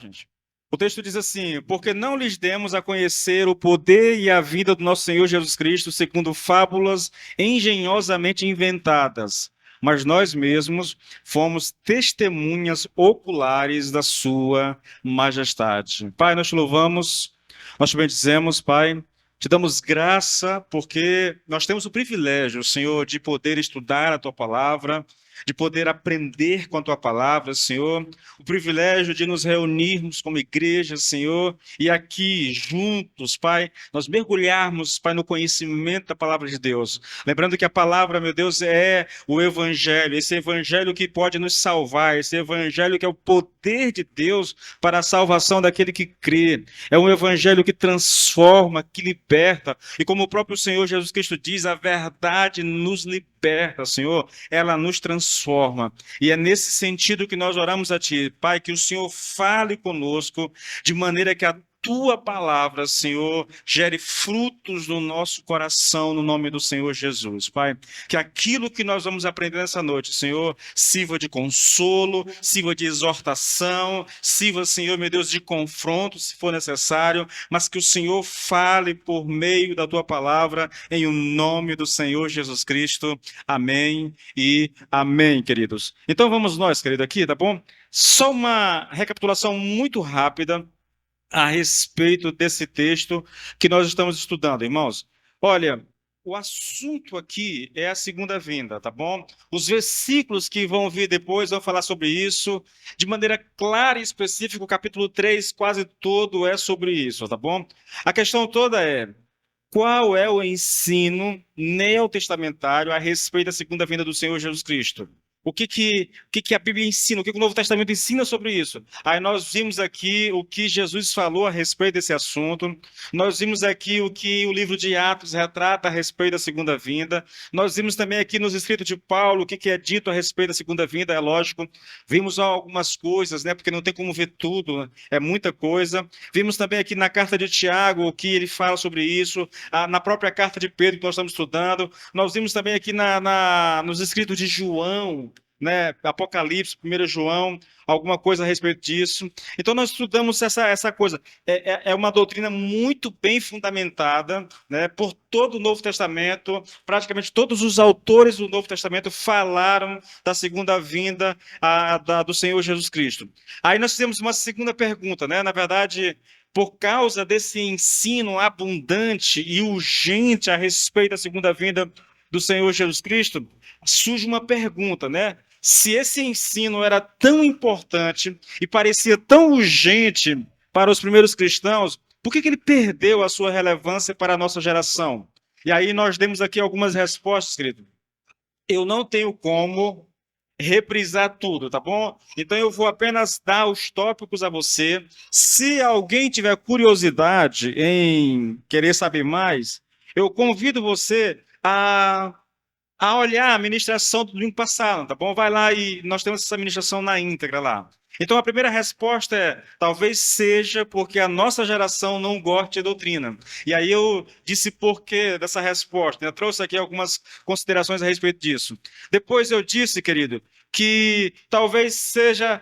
Gente. O texto diz assim: porque não lhes demos a conhecer o poder e a vida do nosso Senhor Jesus Cristo, segundo fábulas engenhosamente inventadas, mas nós mesmos fomos testemunhas oculares da sua majestade. Pai, nós te louvamos, nós te bendizemos, Pai. Te damos graça porque nós temos o privilégio, Senhor, de poder estudar a tua palavra, de poder aprender com a tua palavra, Senhor, o privilégio de nos reunirmos como igreja, Senhor, e aqui juntos, Pai, nós mergulharmos, Pai, no conhecimento da palavra de Deus. Lembrando que a palavra, meu Deus, é o evangelho, esse evangelho que pode nos salvar, esse evangelho que é o poder de Deus para a salvação daquele que crê. É um evangelho que transforma, que liberta, e como o próprio Senhor Jesus Cristo diz, a verdade nos liberta, Senhor, ela nos transforma. E é nesse sentido que nós oramos a Ti, Pai, que o Senhor fale conosco de maneira que a Tua palavra, Senhor, gere frutos no nosso coração, no nome do Senhor Jesus. Pai, que aquilo que nós vamos aprender nessa noite, Senhor, sirva de consolo, sirva de exortação, sirva, Senhor, meu Deus, de confronto, se for necessário, mas que o Senhor fale por meio da Tua palavra, em o nome do Senhor Jesus Cristo. Amém e amém, queridos. Então vamos nós, querido, aqui, tá bom? Só uma recapitulação muito rápida a respeito desse texto que nós estamos estudando, irmãos. Olha, o assunto aqui é a segunda vinda, tá bom? Os versículos que vão vir depois vão falar sobre isso de maneira clara e específica. O capítulo 3 quase todo é sobre isso, tá bom? A questão toda é: qual é o ensino neotestamentário a respeito da segunda vinda do Senhor Jesus Cristo? O que que a Bíblia ensina? O que o Novo Testamento ensina sobre isso? Aí nós vimos aqui o que Jesus falou a respeito desse assunto. Nós vimos aqui o que o livro de Atos retrata a respeito da segunda vinda. Nós vimos também aqui nos escritos de Paulo o que é dito a respeito da segunda vinda, é lógico. Vimos algumas coisas, né? Porque não tem como ver tudo, né? É muita coisa. Vimos também aqui na carta de Tiago o que ele fala sobre isso. Na própria carta de Pedro que nós estamos estudando. Nós vimos também aqui nos escritos de João, né, Apocalipse, 1 João, alguma coisa a respeito disso. Então nós estudamos essa coisa. É uma doutrina muito bem fundamentada, né, por todo o Novo Testamento. Praticamente todos os autores do Novo Testamento falaram da segunda vinda do Senhor Jesus Cristo. Aí nós temos uma segunda pergunta, né? Na verdade, por causa desse ensino abundante e urgente a respeito da segunda vinda do Senhor Jesus Cristo, surge uma pergunta, né? Se esse ensino era tão importante e parecia tão urgente para os primeiros cristãos, por que ele perdeu a sua relevância para a nossa geração? E aí nós demos aqui algumas respostas, querido. Eu não tenho como reprisar tudo, tá bom? Então eu vou apenas dar os tópicos a você. Se alguém tiver curiosidade em querer saber mais, eu convido você a olhar a ministração do domingo passado, tá bom? Vai lá e nós temos essa ministração na íntegra lá. Então a primeira resposta é: talvez seja porque a nossa geração não gosta de doutrina. E aí eu disse por que dessa resposta. Eu trouxe aqui algumas considerações a respeito disso. Depois eu disse, querido, que talvez seja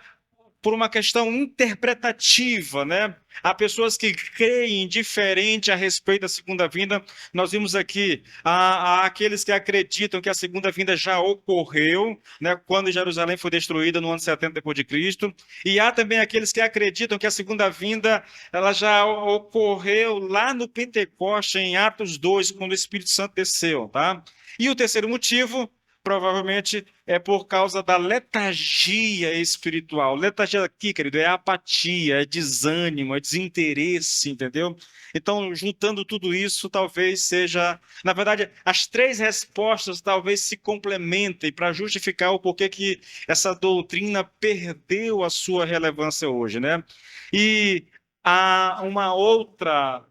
por uma questão interpretativa, né? Há pessoas que creem diferente a respeito da segunda vinda. Nós vimos aqui há aqueles que acreditam que a segunda vinda já ocorreu, né, quando Jerusalém foi destruída no ano 70 depois de Cristo, e há também aqueles que acreditam que a segunda vinda ela já ocorreu lá no Pentecoste, em Atos 2, quando o Espírito Santo desceu, tá? E o terceiro motivo provavelmente é por causa da letargia espiritual. Letargia aqui, querido, é apatia, é desânimo, é desinteresse, entendeu? Então, juntando tudo isso, talvez seja... Na verdade, as três respostas talvez se complementem para justificar o porquê que essa doutrina perdeu a sua relevância hoje, né? E há uma outra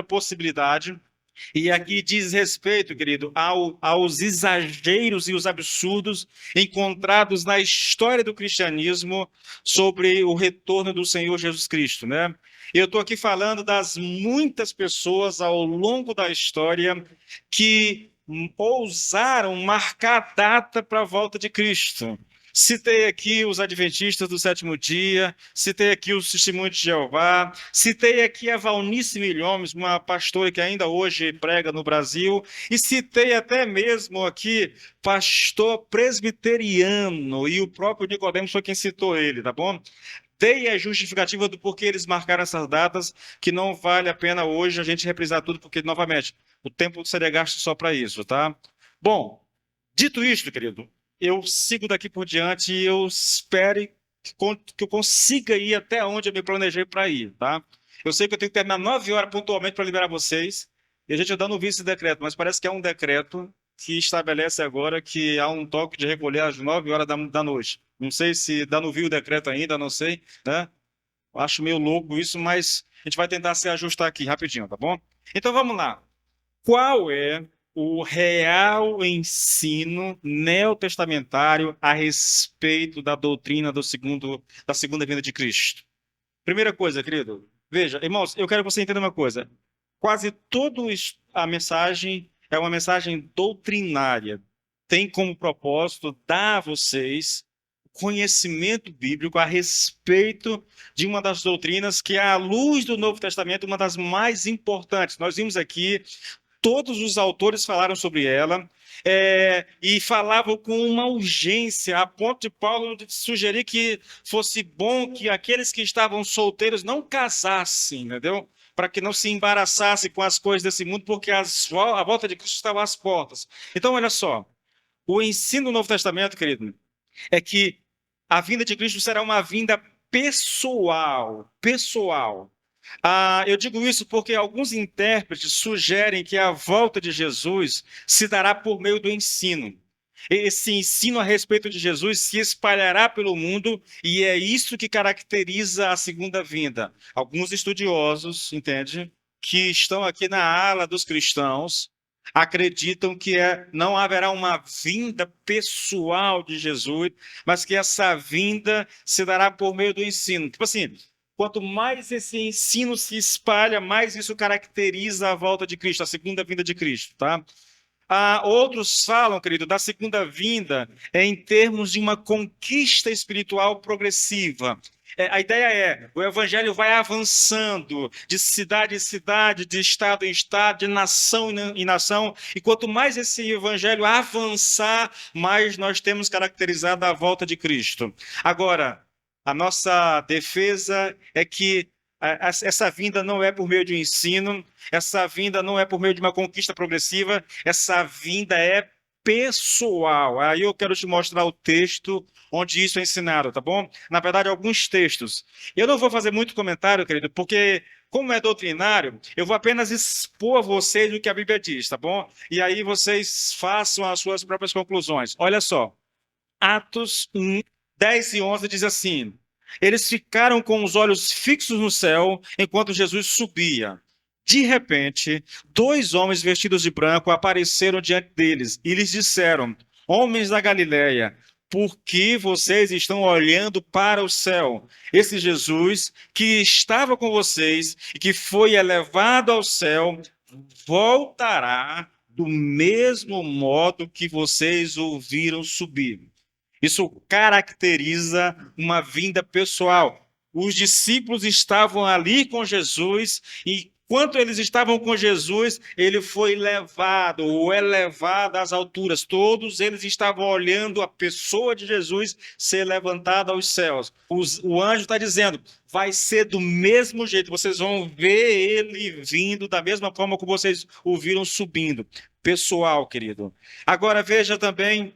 possibilidade, e aqui diz respeito, querido, aos exageros e os absurdos encontrados na história do cristianismo sobre o retorno do Senhor Jesus Cristo, né? Eu estou aqui falando das muitas pessoas ao longo da história que ousaram marcar a data para a volta de Cristo. Citei aqui os adventistas do sétimo dia, citei aqui os testemunhos de Jeová, citei aqui a Valnice Milhomes, uma pastora que ainda hoje prega no Brasil, e citei até mesmo aqui pastor presbiteriano, e o próprio Nicodemos foi quem citou ele, tá bom? Dei a justificativa do porquê eles marcaram essas datas, que não vale a pena hoje a gente reprisar tudo, porque, novamente, o tempo seria gasto só para isso, tá? Bom, dito isto, querido, eu sigo daqui por diante e eu espero que eu consiga ir até onde eu me planejei para ir, tá? Eu sei que eu tenho que terminar 9 horas pontualmente para liberar vocês, e a gente ainda não viu esse decreto, mas parece que é um decreto que estabelece agora que há um toque de recolher às 9 horas da noite. Não sei se ainda não viu o decreto ainda, não sei, né? Eu acho meio louco isso, mas a gente vai tentar se ajustar aqui rapidinho, tá bom? Então vamos lá. Qual é o real ensino neotestamentário a respeito da doutrina da segunda vinda de Cristo? Primeira coisa, querido, veja, irmãos, eu quero que você entenda uma coisa. Quase toda a mensagem é uma mensagem doutrinária. Tem como propósito dar a vocês conhecimento bíblico a respeito de uma das doutrinas que é, à luz do Novo Testamento, uma das mais importantes. Nós vimos aqui, todos os autores falaram sobre ela, e falavam com uma urgência, a ponto de Paulo sugerir que fosse bom que aqueles que estavam solteiros não casassem, entendeu? Para que não se embaraçassem com as coisas desse mundo, porque a volta de Cristo estava às portas. Então, olha só, o ensino do Novo Testamento, querido, é que a vinda de Cristo será uma vinda pessoal, pessoal. Eu digo isso porque alguns intérpretes sugerem que a volta de Jesus se dará por meio do ensino. Esse ensino a respeito de Jesus se espalhará pelo mundo e é isso que caracteriza a segunda vinda. Alguns estudiosos, entende, que estão aqui na ala dos cristãos, acreditam que não haverá uma vinda pessoal de Jesus, mas que essa vinda se dará por meio do ensino. Tipo assim, quanto mais esse ensino se espalha, mais isso caracteriza a volta de Cristo, a segunda vinda de Cristo, tá? Outros falam, querido, da segunda vinda em termos de uma conquista espiritual progressiva. A ideia é, o evangelho vai avançando de cidade em cidade, de estado em estado, de nação em nação, e quanto mais esse evangelho avançar, mais nós temos caracterizado a volta de Cristo. Agora, a nossa defesa é que essa vinda não é por meio de um ensino, essa vinda não é por meio de uma conquista progressiva, essa vinda é pessoal. Aí eu quero te mostrar o texto onde isso é ensinado, tá bom? Na verdade, alguns textos. Eu não vou fazer muito comentário, querido, porque, como é doutrinário, eu vou apenas expor a vocês o que a Bíblia diz, tá bom? E aí vocês façam as suas próprias conclusões. Olha só, Atos 1, 10 e 11 diz assim: eles ficaram com os olhos fixos no céu enquanto Jesus subia. De repente, dois homens vestidos de branco apareceram diante deles e lhes disseram: homens da Galileia, por que vocês estão olhando para o céu? Esse Jesus que estava com vocês e que foi elevado ao céu voltará do mesmo modo que vocês ouviram subir. Isso caracteriza uma vinda pessoal. Os discípulos estavam ali com Jesus e, enquanto eles estavam com Jesus, ele foi levado ou elevado às alturas. Todos eles estavam olhando a pessoa de Jesus ser levantada aos céus. O anjo está dizendo, vai ser do mesmo jeito. Vocês vão ver ele vindo da mesma forma como vocês o viram subindo. Pessoal, querido. Agora veja também...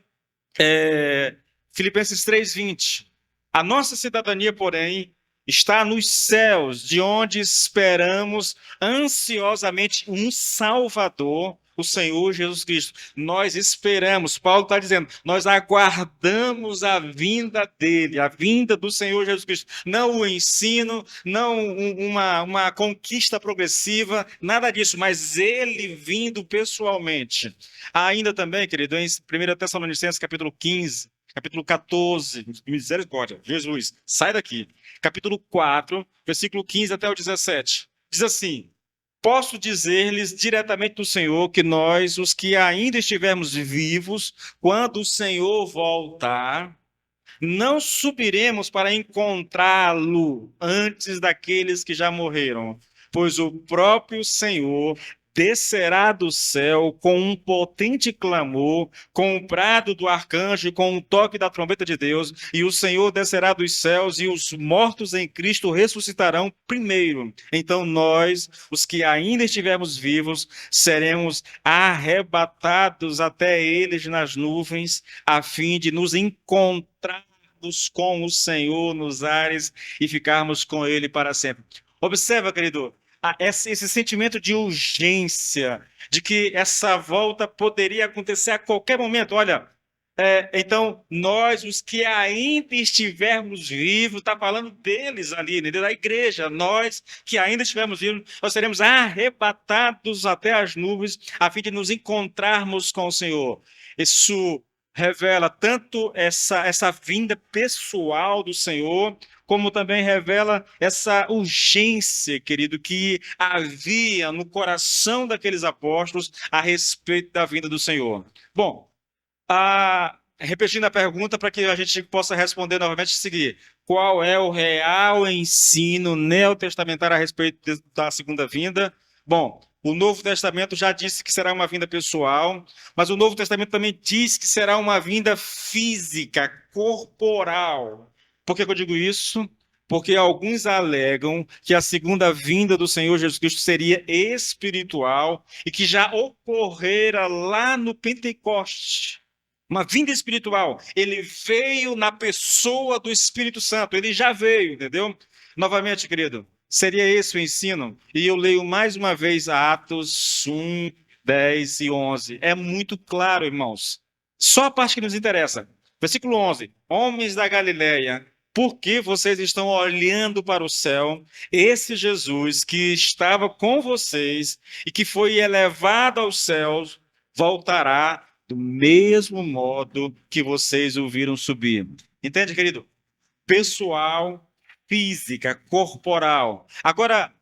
Filipenses 3:20. A nossa cidadania, porém, está nos céus, de onde esperamos ansiosamente um Salvador, o Senhor Jesus Cristo. Nós esperamos, Paulo está dizendo, nós aguardamos a vinda dele, a vinda do Senhor Jesus Cristo. Não o ensino, não uma conquista progressiva, nada disso, mas ele vindo pessoalmente. Ainda também, querido, em 1 Tessalonicenses, capítulo 15, capítulo 14, misericórdia, Jesus, sai daqui. Capítulo 4, versículo 15 até o 17. Diz assim: posso dizer-lhes diretamente do Senhor que nós, os que ainda estivermos vivos, quando o Senhor voltar, não subiremos para encontrá-lo antes daqueles que já morreram, pois o próprio Senhor descerá do céu com um potente clamor, com o brado do arcanjo e com o toque da trombeta de Deus, e o Senhor descerá dos céus e os mortos em Cristo ressuscitarão primeiro. Então nós, os que ainda estivermos vivos, seremos arrebatados até eles nas nuvens, a fim de nos encontrarmos com o Senhor nos ares e ficarmos com ele para sempre. Observa, querido, esse sentimento de urgência, de que essa volta poderia acontecer a qualquer momento. Olha, então nós, os que ainda estivermos vivos, está falando deles ali, né, da igreja, nós que ainda estivermos vivos, nós seremos arrebatados até as nuvens, a fim de nos encontrarmos com o Senhor. Isso revela tanto essa vinda pessoal do Senhor, como também revela essa urgência, querido, que havia no coração daqueles apóstolos a respeito da vinda do Senhor. Bom, repetindo a pergunta para que a gente possa responder novamente, seguir. Qual é o real ensino neotestamentário a respeito da segunda vinda? Bom, o Novo Testamento já disse que será uma vinda pessoal, mas o Novo Testamento também diz que será uma vinda física, corporal. Por que eu digo isso? Porque alguns alegam que a segunda vinda do Senhor Jesus Cristo seria espiritual e que já ocorrera lá no Pentecoste. Uma vinda espiritual. Ele veio na pessoa do Espírito Santo. Ele já veio, entendeu? Novamente, querido, seria esse o ensino? E eu leio mais uma vez Atos 1, 10 e 11. É muito claro, irmãos. Só a parte que nos interessa. Versículo 11. Homens da Galileia, por que vocês estão olhando para o céu? Esse Jesus que estava com vocês e que foi elevado aos céus, voltará do mesmo modo que vocês o viram subir. Entende, querido? Pessoal, física, corporal. Agora,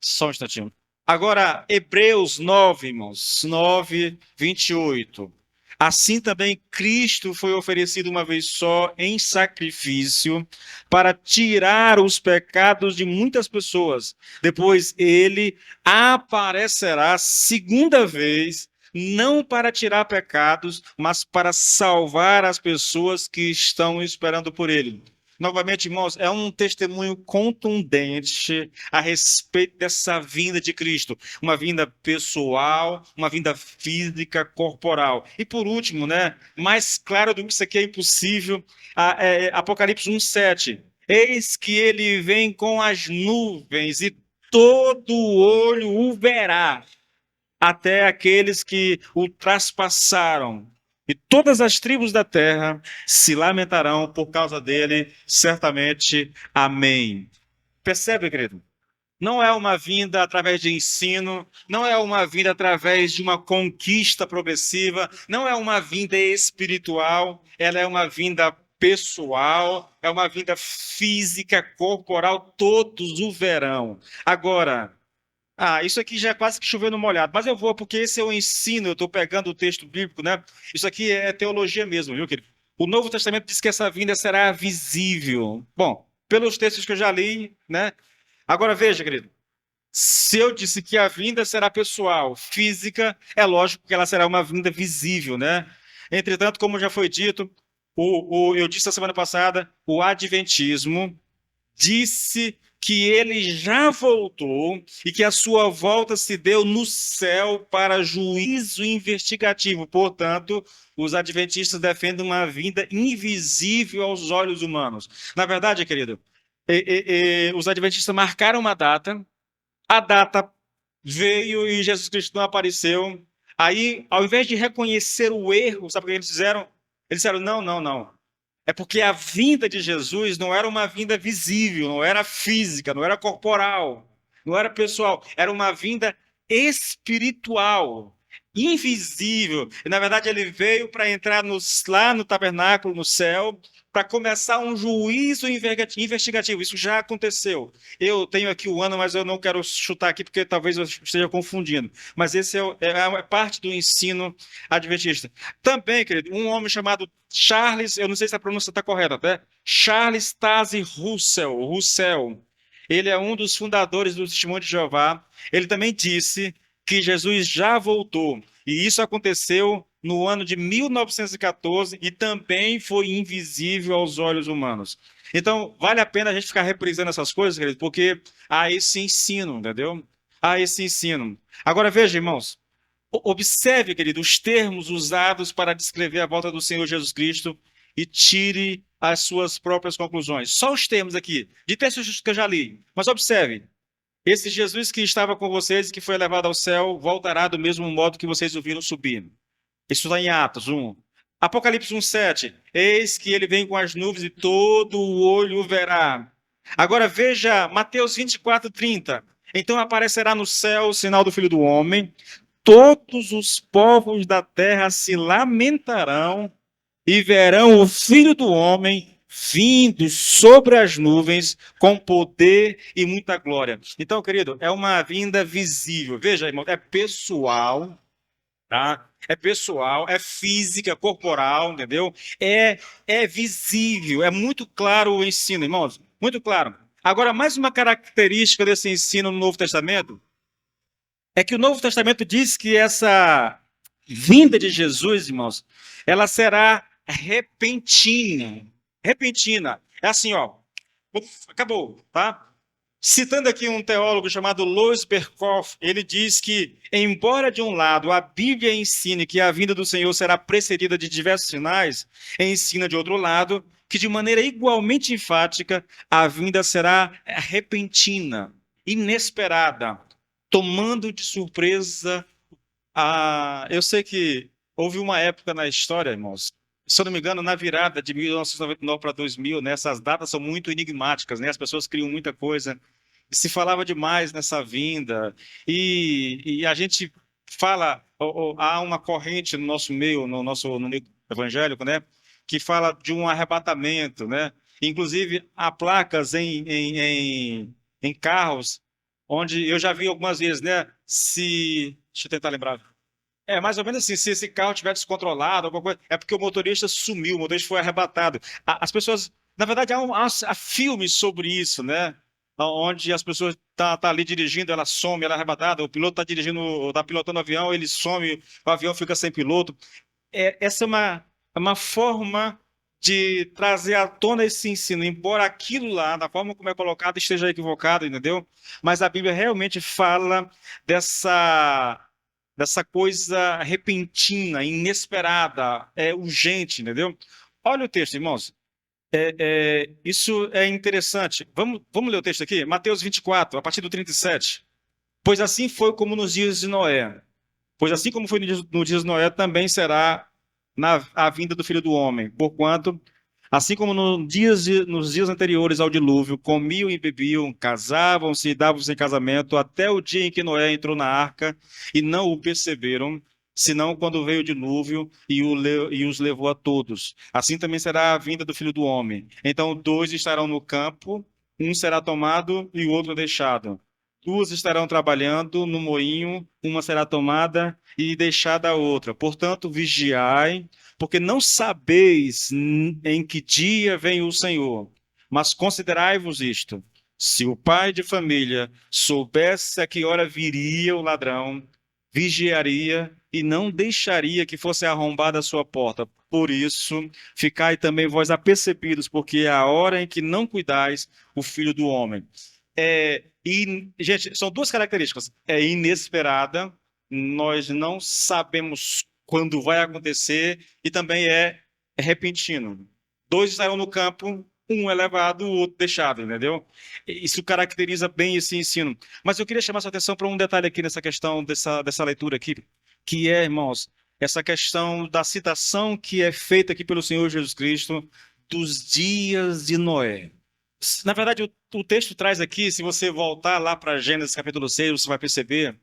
só um instantinho. Agora, Hebreus 9, irmãos, 9, 28. Assim também Cristo foi oferecido uma vez só em sacrifício para tirar os pecados de muitas pessoas. Depois ele aparecerá segunda vez, não para tirar pecados, mas para salvar as pessoas que estão esperando por ele. Novamente, irmãos, é um testemunho contundente a respeito dessa vinda de Cristo. Uma vinda pessoal, uma vinda física, corporal. E por último, né, mais claro do que isso aqui é impossível, Apocalipse 1:7. Eis que ele vem com as nuvens e todo olho o verá, até aqueles que o traspassaram. E todas as tribos da terra se lamentarão por causa dele, certamente. Amém. Percebe, querido? Não é uma vinda através de ensino, não é uma vinda através de uma conquista progressiva, não é uma vinda espiritual, ela é uma vinda pessoal, é uma vinda física, corporal, todos o verão. Agora, isso aqui já é quase que chovendo molhado, mas eu vou, porque esse é o ensino, eu estou pegando o texto bíblico, né? Isso aqui é teologia mesmo, viu, querido? O Novo Testamento diz que essa vinda será visível. Bom, pelos textos que eu já li, né? Agora veja, querido, se eu disse que a vinda será pessoal, física, é lógico que ela será uma vinda visível, né? Entretanto, como já foi dito, eu disse a semana passada, o Adventismo disse que ele já voltou e que a sua volta se deu no céu para juízo investigativo. Portanto, os adventistas defendem uma vinda invisível aos olhos humanos. Na verdade, querido, os adventistas marcaram uma data, a data veio e Jesus Cristo não apareceu. Aí, ao invés de reconhecer o erro, sabe o que eles fizeram? Eles disseram: não, não, não. É porque a vinda de Jesus não era uma vinda visível, não era física, não era corporal, não era pessoal, era uma vinda espiritual. invisível. E, na verdade, ele veio para entrar lá no tabernáculo, no céu, para começar um juízo investigativo. Isso já aconteceu. Eu tenho aqui o ano, mas eu não quero chutar aqui porque talvez eu esteja confundindo. Mas esse é parte do ensino adventista. Também, querido, um homem chamado Charles, eu não sei se a pronúncia está correta, até Charles Taze Russell. Ele é um dos fundadores do Testemunho de Jeová. Ele também disse que Jesus já voltou. E isso aconteceu no ano de 1914 e também foi invisível aos olhos humanos. Então, vale a pena a gente ficar reprisando essas coisas, querido, porque há esse ensino, entendeu? Há esse ensino. Agora, veja, irmãos, observe, querido, os termos usados para descrever a volta do Senhor Jesus Cristo e tire as suas próprias conclusões. Só os termos aqui, de textos que eu já li. Mas observe, esse Jesus que estava com vocês e que foi levado ao céu, voltará do mesmo modo que vocês o viram subir. Isso está em Atos 1. Apocalipse 1:7. Eis que ele vem com as nuvens e todo o olho o verá. Agora veja Mateus 24:30. Então aparecerá no céu o sinal do Filho do Homem. Todos os povos da terra se lamentarão e verão o Filho do Homem vindo sobre as nuvens com poder e muita glória. Então, querido, é uma vinda visível. Veja, irmão, é pessoal, tá? É pessoal, é física, corporal, entendeu? É visível, é muito claro o ensino, irmãos, muito claro. Agora, mais uma característica desse ensino no Novo Testamento é que o Novo Testamento diz que essa vinda de Jesus, irmãos, ela será repentina. Repentina. É assim, ó. Acabou, tá? Citando aqui um teólogo chamado Louis Berkhoff, ele diz que, embora de um lado a Bíblia ensine que a vinda do Senhor será precedida de diversos sinais, ensina de outro lado que, de maneira igualmente enfática, a vinda será repentina, inesperada, tomando de surpresa eu sei que houve uma época na história, irmãos, se eu não me engano, na virada de 1999 para 2000, né, essas datas são muito enigmáticas, né, as pessoas criam muita coisa, e se falava demais nessa vinda, e a gente fala, há uma corrente no nosso meio, no meio evangélico, né, que fala de um arrebatamento, né, inclusive há placas em carros, onde eu já vi algumas vezes, né, deixa eu tentar lembrar, mais ou menos assim, se esse carro tiver descontrolado, alguma coisa, é porque o motorista sumiu, o motorista foi arrebatado. As pessoas, na verdade, há filmes sobre isso, né? Onde as pessoas tá ali dirigindo, ela some, ela é arrebatada, o piloto está dirigindo, está pilotando o avião, ele some, o avião fica sem piloto. Essa é uma forma de trazer à tona esse ensino, embora aquilo lá, da forma como é colocado, esteja equivocado, entendeu? Mas a Bíblia realmente fala dessa coisa repentina, inesperada, urgente, entendeu? Olha o texto, irmãos. Isso é interessante. Vamos ler o texto aqui? Mateus 24, a partir do 37. Pois assim foi como nos dias de Noé. Pois assim como foi no dias de Noé, também será a vinda do Filho do Homem. Porquanto, assim como nos dias anteriores ao dilúvio, comiam e bebiam, casavam-se e davam-se em casamento, até o dia em que Noé entrou na arca, e não o perceberam, senão quando veio o dilúvio e os levou a todos. Assim também será a vinda do Filho do Homem. Então, dois estarão no campo, um será tomado e o outro deixado. Duas estarão trabalhando no moinho, uma será tomada e deixada a outra. Portanto, vigiai, porque não sabeis em que dia vem o Senhor. Mas considerai-vos isto: se o pai de família soubesse a que hora viria o ladrão, vigiaria e não deixaria que fosse arrombada a sua porta. Por isso, ficai também vós apercebidos, porque é a hora em que não cuidais o Filho do Homem. Gente, são duas características. É inesperada, nós não sabemos quando vai acontecer, e também é repentino. Dois estarão no campo, um é levado, o outro deixado, entendeu? Isso caracteriza bem esse ensino. Mas eu queria chamar sua atenção para um detalhe aqui nessa questão, dessa leitura aqui, que irmãos, essa questão da citação que é feita aqui pelo Senhor Jesus Cristo dos dias de Noé. Na verdade, o texto traz aqui, se você voltar lá para Gênesis capítulo 6, você vai perceber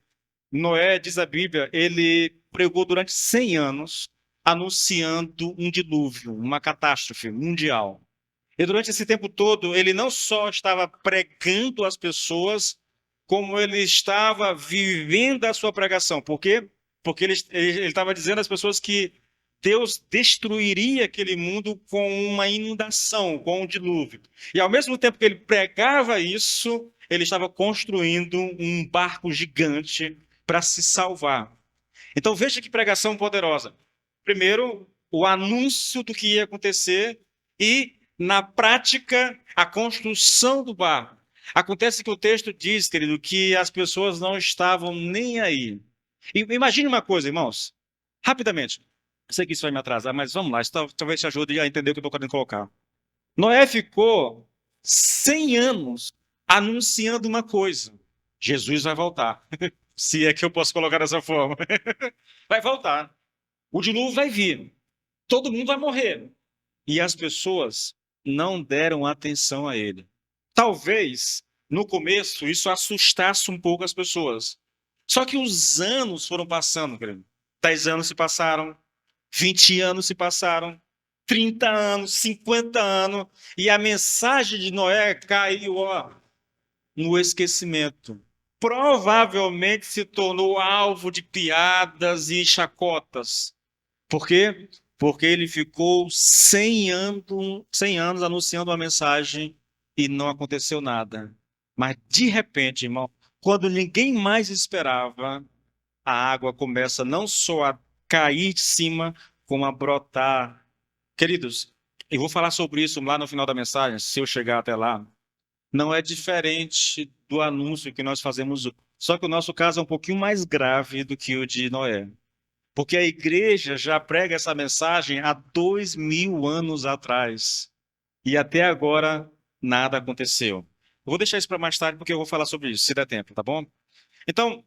Noé, diz a Bíblia, ele pregou durante 100 anos, anunciando um dilúvio, uma catástrofe mundial. E durante esse tempo todo, ele não só estava pregando às pessoas, como ele estava vivendo a sua pregação. Por quê? Porque ele estava dizendo às pessoas que Deus destruiria aquele mundo com uma inundação, com um dilúvio. E ao mesmo tempo que ele pregava isso, ele estava construindo um barco gigante para se salvar. Então veja que pregação poderosa. Primeiro, o anúncio do que ia acontecer e, na prática, a construção do barco. Acontece que o texto diz, querido, que as pessoas não estavam nem aí. E imagine uma coisa, irmãos, rapidamente. Eu sei que isso vai me atrasar, mas vamos lá, isso talvez te ajude a entender o que eu estou querendo colocar. Noé ficou 100 anos anunciando uma coisa: Jesus vai voltar. Se é que eu posso colocar dessa forma. Vai voltar. O dilúvio vai vir. Todo mundo vai morrer. E as pessoas não deram atenção a ele. Talvez, no começo, isso assustasse um pouco as pessoas. Só que os anos foram passando, querido. 10 anos se passaram, 20 anos se passaram, 30 anos, 50 anos, e a mensagem de Noé caiu, ó, no esquecimento. Provavelmente se tornou alvo de piadas e chacotas. Por quê? Porque ele ficou 100 anos anunciando uma mensagem e não aconteceu nada. Mas, de repente, irmão, quando ninguém mais esperava, a água começa não só a cair de cima, como a brotar. Queridos, eu vou falar sobre isso lá no final da mensagem, se eu chegar até lá. Não é diferente do anúncio que nós fazemos. Só que o nosso caso é um pouquinho mais grave do que o de Noé. Porque a igreja já prega essa mensagem há 2000 anos atrás. E até agora nada aconteceu. Eu vou deixar isso para mais tarde, porque eu vou falar sobre isso, se der tempo, tá bom? Então,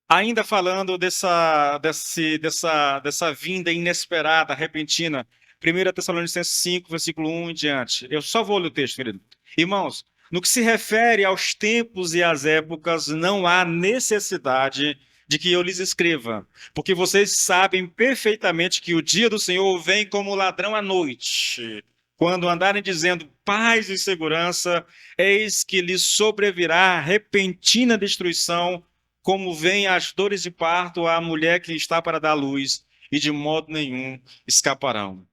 ainda falando dessa vinda inesperada, repentina, 1 Tessalonicenses 5, versículo 1 em diante. Eu só vou ler o texto, querido. Irmãos, no que se refere aos tempos e às épocas, não há necessidade de que eu lhes escreva, porque vocês sabem perfeitamente que o dia do Senhor vem como ladrão à noite. Quando andarem dizendo paz e segurança, eis que lhes sobrevirá repentina destruição, como vêm as dores de parto à mulher que está para dar luz, e de modo nenhum escaparão.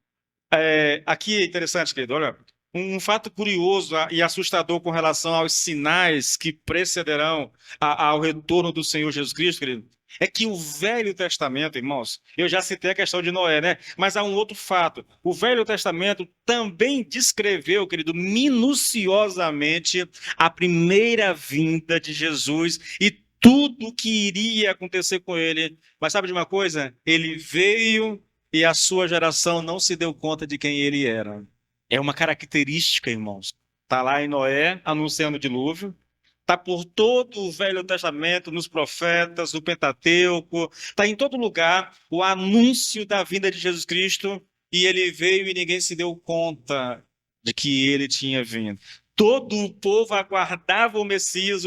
Aqui é interessante, querido, olha, um fato curioso e assustador com relação aos sinais que precederão ao retorno do Senhor Jesus Cristo, querido, é que o Velho Testamento, irmãos, eu já citei a questão de Noé, né? Mas há um outro fato. O Velho Testamento também descreveu, querido, minuciosamente a primeira vinda de Jesus e tudo o que iria acontecer com ele. Mas sabe de uma coisa? Ele veio e a sua geração não se deu conta de quem ele era. É uma característica, irmãos. Está lá em Noé, anunciando o dilúvio. Está por todo o Velho Testamento, nos profetas, no Pentateuco. Está em todo lugar o anúncio da vinda de Jesus Cristo. E ele veio e ninguém se deu conta de que ele tinha vindo. Todo o povo aguardava o Messias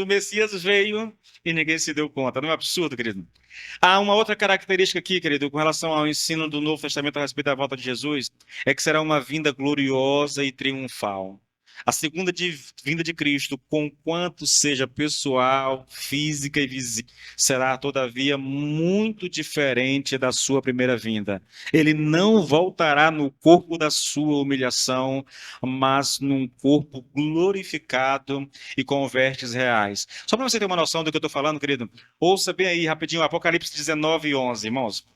veio e ninguém se deu conta. Não é absurdo, querido? Há uma outra característica aqui, querido, com relação ao ensino do Novo Testamento a respeito da volta de Jesus, é que será uma vinda gloriosa e triunfal. A vinda de Cristo, conquanto seja pessoal, física e visível, será, todavia, muito diferente da sua primeira vinda. Ele não voltará no corpo da sua humilhação, mas num corpo glorificado e com vestes reais. Só para você ter uma noção do que eu estou falando, querido, ouça bem aí rapidinho, Apocalipse 19, 11, irmãos.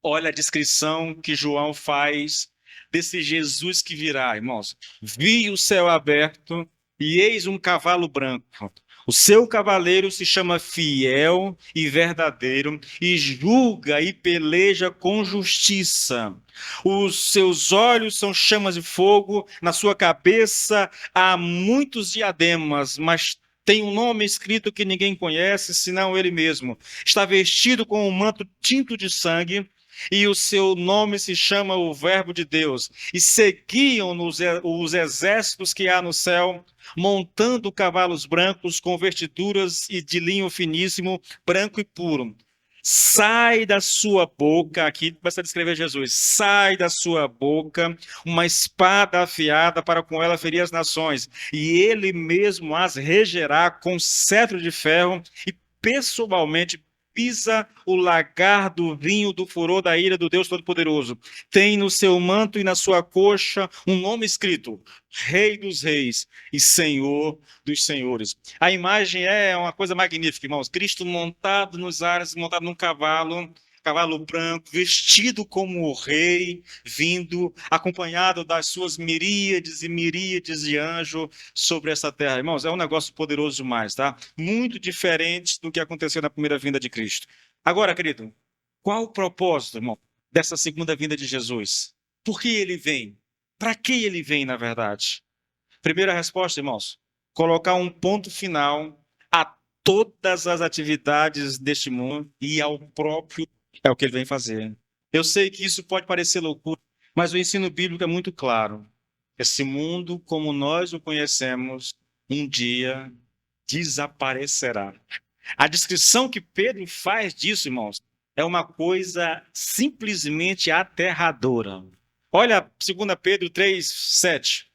Olha a descrição que João faz desse Jesus que virá, irmãos. Vi o céu aberto e eis um cavalo branco. O seu cavaleiro se chama Fiel e Verdadeiro e julga e peleja com justiça. Os seus olhos são chamas de fogo, na sua cabeça há muitos diademas, mas tem um nome escrito que ninguém conhece, senão ele mesmo. Está vestido com um manto tinto de sangue, e o seu nome se chama o Verbo de Deus. E seguiam-nos os exércitos que há no céu, montando cavalos brancos com vestiduras e de linho finíssimo, branco e puro. sai da sua boca, aqui começa a descrever Jesus, sai da sua boca uma espada afiada para com ela ferir as nações, e ele mesmo as regerá com cetro de ferro e pessoalmente pisa o lagar do vinho do furor da ira do Deus Todo-Poderoso. Tem no seu manto e na sua coxa um nome escrito: Rei dos Reis e Senhor dos Senhores. A imagem é uma coisa magnífica, irmãos. Cristo montado nos ares, montado num cavalo, cavalo branco, vestido como o rei, vindo, acompanhado das suas miríades e miríades de anjos sobre essa terra. Irmãos, é um negócio poderoso demais, tá? Muito diferente do que aconteceu na primeira vinda de Cristo. Agora, querido, qual o propósito, irmão, dessa segunda vinda de Jesus? Por que ele vem? Para que ele vem, na verdade? Primeira resposta, irmãos, colocar um ponto final a todas as atividades deste mundo e ao próprio, é o que ele vem fazer. Eu sei que isso pode parecer loucura, mas o ensino bíblico é muito claro. Esse mundo, como nós o conhecemos, um dia desaparecerá. A descrição que Pedro faz disso, irmãos, é uma coisa simplesmente aterradora. Olha 2 Pedro 3:7.